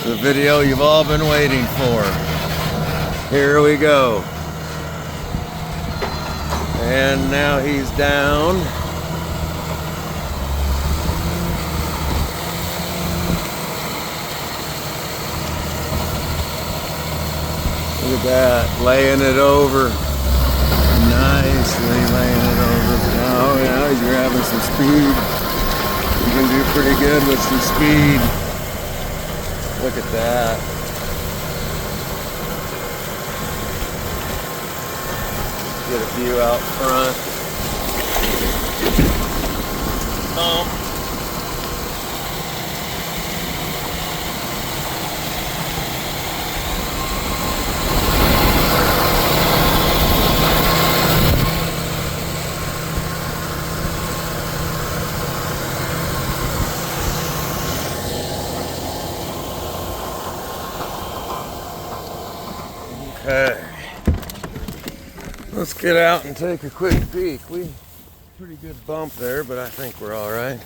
The video you've all been waiting for. Here we go. And now he's down. Look at that, laying it over. Nicely laying it over. Oh yeah, he's grabbing some speed. You can do pretty good with some speed. Look at that. Get a view out front. Okay. Let's get out and take a quick peek. Pretty good bump there, but I think we're all right.